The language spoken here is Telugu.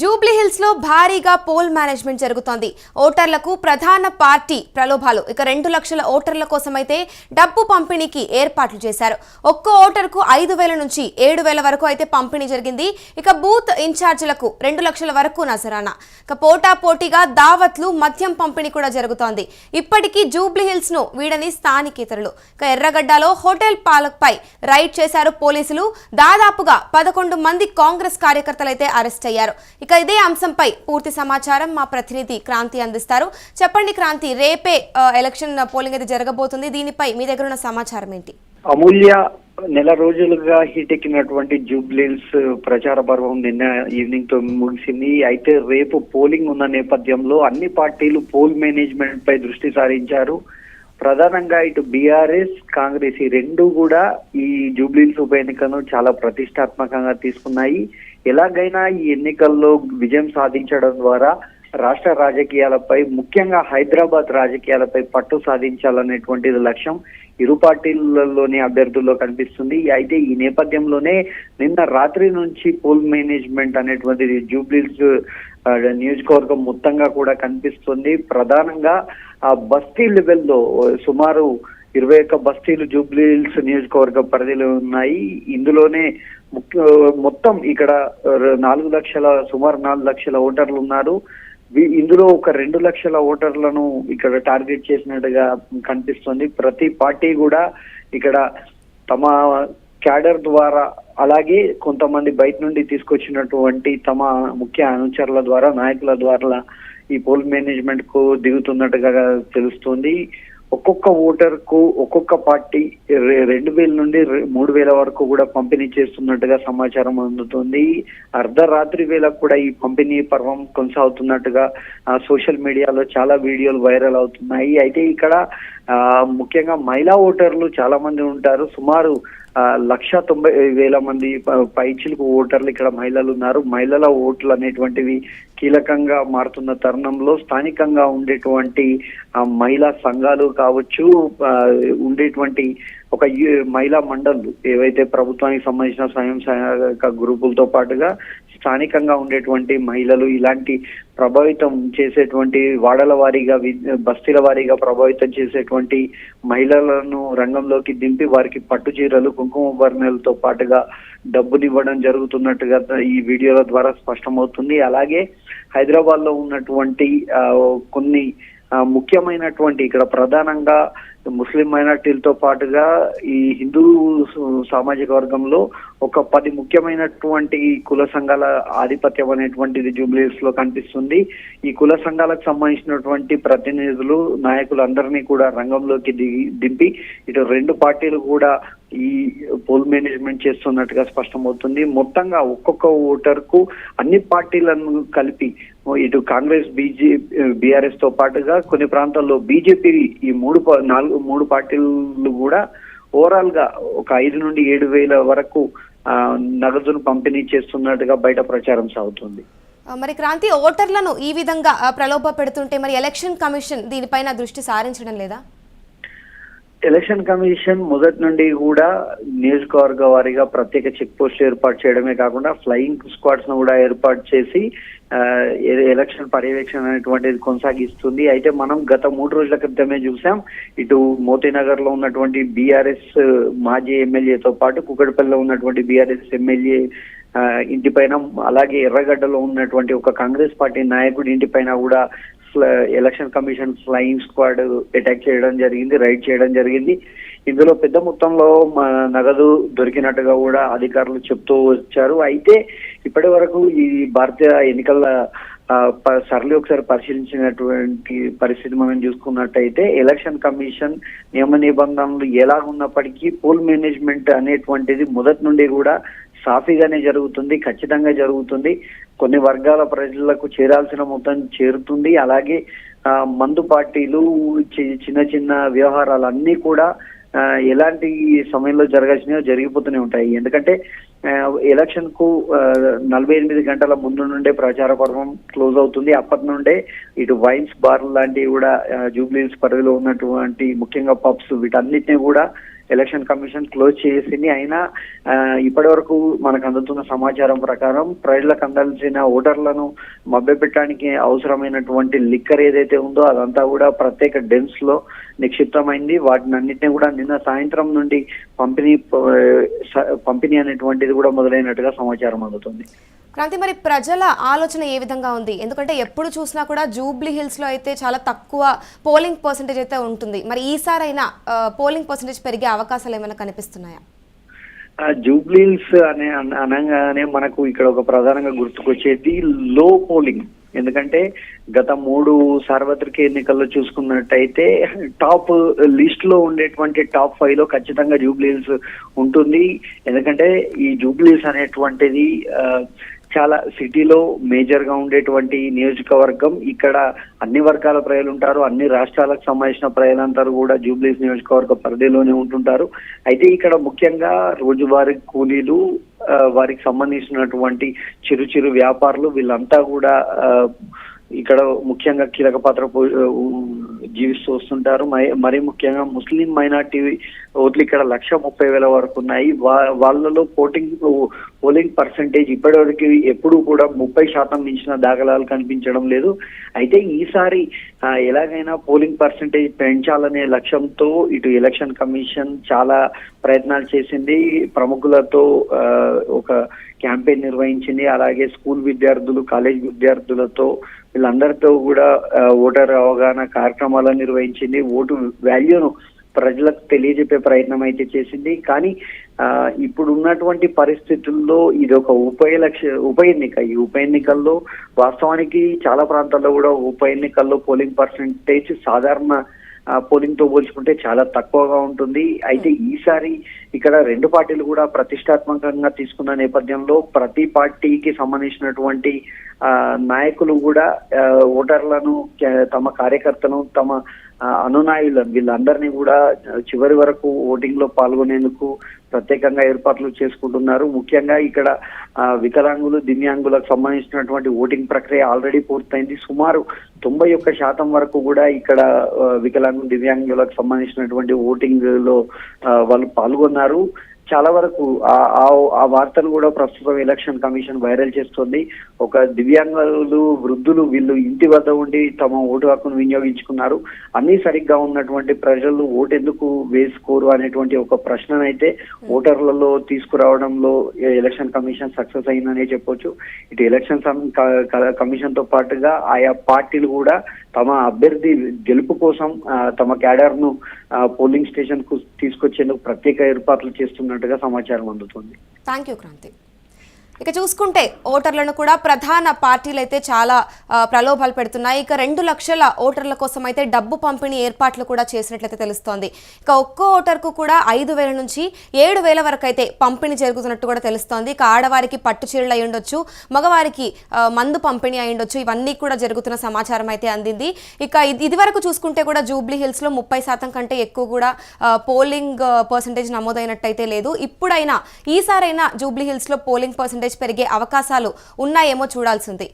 జూబ్లీ హిల్స్ లో భారీగా పోల్ మేనేజ్మెంట్ జరుగుతోంది. ఓటర్లకు ప్రధాన పార్టీ ప్రలోభాలు. ఇక 2 లక్షల ఓటర్ల కోసమైతే డబ్బు పంపిణీకి ఏర్పాట్లు చేశారు. ఒక్కో ఓటర్కు 5,000 నుంచి 7,000 వరకు అయితే పంపిణీ జరిగింది. ఇక బూత్ ఇన్ఛార్జీలకు 2 లక్షల వరకు నజరానా. ఇక పోటాపోటీగా దావత్లు, మద్యం పంపిణీ కూడా జరుగుతోంది. ఇప్పటికీ జూబ్లీ హిల్స్ ను వీడని స్థానికేతరులు. ఇక ఎర్రగడ్డలో హోటల్ పాలక్పై రైడ్ చేశారు పోలీసులు. దాదాపుగా 11 మంది కాంగ్రెస్ కార్యకర్తలు అయితే అరెస్ట్ అయ్యారు. ఇక ఇదే అంశంపై పూర్తి సమాచారం మా ప్రతినిధి క్రాంతి అందిస్తారు. చెప్పండి క్రాంతి, రేపే ఎలక్షన్ పోలింగ్ అయితే జరగబోతుంది. దీనిపై మీ దగ్గర ఉన్న సమాచారం ఏంటి? అమూల్య, నెల రోజులుగా హీటెక్కినటువంటి జూబ్లీహిల్స్ ప్రచార పర్వం నిన్న ఈవినింగ్ తో ముగిసింది. అయితే రేపు పోలింగ్ ఉన్న నేపథ్యంలో అన్ని పార్టీలు పోల్ మేనేజ్మెంట్ పై దృష్టి సారించారు. ప్రధానంగా ఇటు బీఆర్ఎస్, కాంగ్రెస్ ఈ రెండు కూడా ఈ జూబ్లీహిల్స్ ఉప ఎన్నికను చాలా ప్రతిష్టాత్మకంగా తీసుకున్నాయి. ఎలాగైనా ఈ ఎన్నికల్లో విజయం సాధించడం ద్వారా రాష్ట్ర రాజకీయాలపై, ముఖ్యంగా హైదరాబాద్ రాజకీయాలపై పట్టు సాధించాలనేటువంటిది లక్ష్యం ఇరు పార్టీలలోని అభ్యర్థుల్లో కనిపిస్తుంది. అయితే ఈ నేపథ్యంలోనే నిన్న రాత్రి నుంచి పోల్ మేనేజ్మెంట్ అనేటువంటిది జూబ్లీహిల్స్ నియోజకవర్గం మొత్తంగా కూడా కనిపిస్తుంది. ప్రధానంగా ఆ బస్తీ లెవెల్లో సుమారు 21 బస్తీలు జూబ్లీహిల్స్ నియోజకవర్గ పరిధిలో ఉన్నాయి. ఇందులోనే మొత్తం ఇక్కడ 4 లక్షల సుమారు 4 లక్షల ఓటర్లు ఉన్నారు. ఇందులో ఒక 2 లక్షల ఓటర్లను ఇక్కడ టార్గెట్ చేసినట్టుగా కనిపిస్తుంది. ప్రతి పార్టీ కూడా ఇక్కడ తమ క్యాడర్ ద్వారా, అలాగే కొంతమంది బయట నుండి తీసుకొచ్చినటువంటి తమ ముఖ్య అనుచరుల ద్వారా, నాయకుల ద్వారా ఈ పోల్ మేనేజ్మెంట్ కు దిగుతున్నట్టుగా తెలుస్తుంది. ఒక్కొక్క ఓటర్ కు ఒక్కొక్క పార్టీ 2,000 నుండి 3,000 వరకు కూడా పంపిణీ చేస్తున్నట్టుగా సమాచారం అందుతుంది. అర్ధరాత్రి వేళ కూడా ఈ పంపిణీ పర్వం కొనసాగుతున్నట్టుగా సోషల్ మీడియాలో చాలా వీడియోలు వైరల్ అవుతున్నాయి. అయితే ఇక్కడ ముఖ్యంగా మహిళా ఓటర్లు చాలా మంది ఉంటారు. సుమారు 1,90,000 మంది పైచిలకు ఓటర్లు ఇక్కడ మహిళలు ఉన్నారు. మహిళల ఓట్లు అనేటువంటివి కీలకంగా మారుతున్న తరుణంలో స్థానికంగా ఉండేటువంటి మహిళా సంఘాలు కావచ్చు, ఉండేటువంటి ఒక మహిళా మండళ్ళు ఏవైతే ప్రభుత్వానికి సంబంధించిన స్వయం సహాయక గ్రూపులతో పాటుగా స్థానికంగా ఉండేటువంటి మహిళలు ఇలాంటి ప్రభావితం చేసేటువంటి వాడల వారీగా, బస్తీల వారీగా ప్రభావితం చేసేటువంటి మహిళలను రంగంలోకి దింపి వారికి పట్టు చీరలు, కుంకుమ భరణాలతో పాటుగా డబ్బునివ్వడం జరుగుతున్నట్టుగా ఈ వీడియోల ద్వారా స్పష్టమవుతుంది. అలాగే హైదరాబాద్ లో ఉన్నటువంటి కొన్ని ముఖ్యమైనటువంటి, ఇక్కడ ప్రధానంగా ముస్లిం మైనార్టీలతో పాటుగా ఈ హిందూ సామాజిక వర్గంలో ఒక 10 ముఖ్యమైనటువంటి కుల సంఘాల ఆధిపత్యం అనేటువంటిది జూబ్లీహిల్స్ లో కనిపిస్తుంది. ఈ కుల సంఘాలకు సంబంధించినటువంటి ప్రతినిధులు, నాయకులు అందరినీ కూడా రంగంలోకి దింపి ఇటు 2 పార్టీలు కూడా ఈ పోల్ మేనేజ్మెంట్ చేస్తున్నట్టుగా స్పష్టమవుతుంది. మొత్తంగా ఒక్కొక్క ఓటర్ కు అన్ని పార్టీలను కలిపి ఇటు కాంగ్రెస్, బీఆర్ఎస్ తో పాటుగా కొన్ని ప్రాంతాల్లో బీజేపీ ఈ 3 పార్టీలు కూడా ఓవరాల్ గా ఒక 5 నుండి 7,000 వరకు నగదును పంపిణీ చేస్తున్నట్టుగా బయట ప్రచారం సాగుతుంది. మరి క్రాంతి, ఓటర్లను ఈ విధంగా ప్రలోభ పెడుతుంటే మరి ఎలక్షన్ కమిషన్ దీనిపైన దృష్టి సారించడం లేదా? ఎలక్షన్ కమిషన్ మొదటి నుండి కూడా నియోజకవర్గ వారీగా ప్రత్యేక చెక్ పోస్ట్ ఏర్పాటు చేయడమే కాకుండా ఫ్లయింగ్ స్క్వాడ్స్ ను కూడా ఏర్పాటు చేసి ఎలక్షన్ పర్యవేక్షణ అనేటువంటిది కొనసాగిస్తుంది. అయితే మనం గత 3 రోజుల క్రితమే చూసాం, ఇటు మోతీనగర్ లో ఉన్నటువంటి బీఆర్ఎస్ మాజీ ఎమ్మెల్యేతో పాటు కుకట్పల్లిలో ఉన్నటువంటి బీఆర్ఎస్ ఎమ్మెల్యే ఇంటిపైన, అలాగే ఎర్రగడ్డలో ఉన్నటువంటి ఒక కాంగ్రెస్ పార్టీ నాయకుడి ఇంటిపైన కూడా election commission flying squad attack చేయడం జరిగింది, రైడ్ చేయడం జరిగింది. ఇందులో పెద్ద మొత్తంలో నగదు దొరికినట్టుగా కూడా అధికారులు చెప్తూ వచ్చారు. అయితే ఇప్పటి వరకు ఈ భారతీయ ఎన్నికల సరళి ఒకసారి పరిశీలించినటువంటి పరిస్థితి మనం చూసుకున్నట్టయితే ఎలక్షన్ కమిషన్ నియమ నిబంధనలు ఎలా ఉన్నప్పటికీ పోల్ మేనేజ్మెంట్ అనేటువంటిది మొదటి నుండి కూడా సాఫీగానే జరుగుతుంది, ఖచ్చితంగా జరుగుతుంది. కొన్ని వర్గాల ప్రజలకు చేరాల్సిన మొత్తం చేరుతుంది. అలాగే మందు పార్టీలు, చిన్న చిన్న వ్యవహారాలన్నీ కూడా ఎలాంటి సమయంలో జరగాల్సినవో జరిగిపోతూనే ఉంటాయి. ఎందుకంటే ఎలక్షన్ కు 48 గంటల ముందు నుండే ప్రచార పర్వం క్లోజ్ అవుతుంది. అప్పటి నుండే ఇటు వైన్స్, బార్ లాంటివి కూడా జూబ్లీహిల్స్ పరిధిలో ఉన్నటువంటి ముఖ్యంగా పబ్స్ వీటన్నిటిని కూడా ఎలక్షన్ కమిషన్ క్లోజ్ చేసింది. అయినా ఇప్పటి వరకు మనకు అందుతున్న సమాచారం ప్రకారం ప్రజలకు అందాల్సిన ఓటర్లను మభ్యపెట్టడానికి అవసరమైనటువంటి లిక్కర్ ఏదైతే ఉందో అదంతా కూడా ప్రత్యేక డెన్స్ లో నిక్షిప్తమైంది. వాటిని అన్నింటినీ కూడా నిన్న సాయంత్రం నుండి పంపిణీ అనేటువంటిది కూడా మొదలైనట్టుగా సమాచారం అందుతుంది. క్రాంతి, మరి ప్రజల ఆలోచన ఏ విధంగా ఉంది? ఎందుకంటే ఎప్పుడు చూసినా కూడా జూబ్లీ హిల్స్ లో అయితే చాలా తక్కువ పోలింగ్ పర్సెంటేజ్ అయితే ఉంటుంది. మరి ఈసారైనా పోలింగ్ పర్సెంటేజ్ పెరిగే అవకాశాలు ఏమైనా కనిపిస్తున్నాయా? జూబ్లీ హిల్స్ అనగానే మనకు ఇక్కడ ఒక ప్రధానంగా గుర్తుకొచ్చేది లో పోలింగ్. ఎందుకంటే గత 3 సార్వత్రిక ఎన్నికల్లో చూసుకున్నట్టయితే టాప్ లిస్ట్ లో ఉండేటువంటి టాప్ 5 లో ఖచ్చితంగా జూబ్లీ హిల్స్ ఉంటుంది. ఎందుకంటే ఈ జూబ్లీ హిల్స్ అనేటువంటిది చాలా సిటీలో మేజర్ గా ఉండేటువంటి నియోజకవర్గం. ఇక్కడ అన్ని వర్గాల ప్రజలు ఉంటారు, అన్ని రాష్ట్రాలకు సంబంధించిన ప్రజలందరూ కూడా జూబ్లీ హిల్స్ నియోజకవర్గ పరిధిలోనే ఉంటుంటారు. అయితే ఇక్కడ ముఖ్యంగా రోజువారీ కూలీలు, వారికి సంబంధించినటువంటి చిరు వ్యాపారులు వీళ్ళంతా కూడా ఇక్కడ ముఖ్యంగా కీలక పాత్ర జీవిస్తూ వస్తుంటారు. మరీ ముఖ్యంగా ముస్లిం మైనార్టీ ఓట్లు ఇక్కడ 1,30,000 వరకు ఉన్నాయి. వాళ్ళలో పోలింగ్ పర్సంటేజ్ ఇప్పటివరకు ఎప్పుడు కూడా 30% మించిన దాఖలాలు కనిపించడం లేదు. అయితే ఈసారి ఎలాగైనా పోలింగ్ పర్సంటేజ్ పెంచాలనే లక్ష్యంతో ఇటు ఎలక్షన్ కమిషన్ చాలా ప్రయత్నాలు చేసింది. ప్రముఖులతో ఒక క్యాంపెయిన్ నిర్వహించింది. అలాగే స్కూల్ విద్యార్థులు, కాలేజ్ విద్యార్థులతో వీళ్ళందరితో కూడా ఓటర్ అవగాహన కార్యక్రమాలను నిర్వహించింది. ఓటు వాల్యూను ప్రజలకు తెలియజెప్పే ప్రయత్నం అయితే చేసింది. కానీ ఇప్పుడు ఉన్నటువంటి పరిస్థితుల్లో ఇది ఒక ఉప ఎన్నిక. ఈ ఉప ఎన్నికల్లో వాస్తవానికి చాలా ప్రాంతాల్లో కూడా ఉప ఎన్నికల్లో పోలింగ్ పర్సంటేజ్ సాధారణ పోలింగ్ తో పోల్చుకుంటే చాలా తక్కువగా ఉంటుంది. అయితే ఈసారి ఇక్కడ 2 పార్టీలు కూడా ప్రతిష్టాత్మకంగా తీసుకున్న నేపథ్యంలో ప్రతి పార్టీకి సంబంధించినటువంటి నాయకులు కూడా ఓటర్లను, తమ కార్యకర్తలను, తమ అనునాయులను వీళ్ళందరినీ కూడా చివరి వరకు ఓటింగ్ లో పాల్గొనేందుకు ప్రత్యేకంగా ఏర్పాట్లు చేసుకుంటున్నారు. ముఖ్యంగా ఇక్కడ వికలాంగులు, దివ్యాంగులకు సంబంధించినటువంటి ఓటింగ్ ప్రక్రియ ఆల్రెడీ పూర్తయింది. సుమారు 91% వరకు కూడా ఇక్కడ వికలాంగులు, దివ్యాంగులకు సంబంధించినటువంటి ఓటింగ్ లో వాళ్ళు పాల్గొన్నారు. చాలా వరకు ఆ వార్తలు కూడా ప్రస్తుతం ఎలక్షన్ కమిషన్ వైరల్ చేస్తుంది. ఒక దివ్యాంగులు, వృద్ధులు వీళ్ళు ఇంటి వద్ద ఉండి తమ ఓటు హక్కును వినియోగించుకున్నారు. అన్ని సరిగ్గా ఉన్నటువంటి ప్రజలు ఓటు ఎందుకు వేసుకోరు అనేటువంటి ఒక ప్రశ్ననైతే ఓటర్లలో తీసుకురావడంలో ఎలక్షన్ కమిషన్ సక్సెస్ అయిందనే చెప్పొచ్చు. ఇటు ఎలక్షన్ కమిషన్ తో పాటుగా ఆయా పార్టీలు కూడా తమ అభ్యర్థి గెలుపు కోసం తమ క్యాడర్ ను పోలింగ్ స్టేషన్ కు తీసుకొచ్చేందుకు ప్రత్యేక ఏర్పాట్లు చేస్తున్నట్టుగా సమాచారం అందుతుంది. Thank you Kranthi. ఇక చూసుకుంటే ఓటర్లను కూడా ప్రధాన పార్టీలు అయితే చాలా ప్రలోభాలు పెడుతున్నాయి. ఇక 2 లక్షల ఓటర్ల కోసం అయితే డబ్బు పంపిణీ ఏర్పాట్లు కూడా చేసినట్లయితే తెలుస్తోంది. ఇక ఒక్కో ఓటర్కు కూడా 5,000 నుంచి 7,000 వరకు అయితే పంపిణీ జరుగుతున్నట్టు కూడా తెలుస్తోంది. ఇక ఆడవారికి పట్టు చీరలు అయి ఉండొచ్చు, మగవారికి మందు పంపిణీ అయి ఉండొచ్చు. ఇవన్నీ కూడా జరుగుతున్న సమాచారం అయితే అందింది. ఇక ఇది వరకు చూసుకుంటే కూడా జూబ్లీ హిల్స్ లో 30% కంటే ఎక్కువ కూడా పోలింగ్ పర్సంటేజ్ నమోదైనట్టయితే లేదు. ఇప్పుడైనా ఈసారైనా జూబ్లీ హిల్స్ లో పోలింగ్ పర్సంటేజ్ పెరిగే అవకాశాలు ఉన్నాయేమో చూడాల్సింది.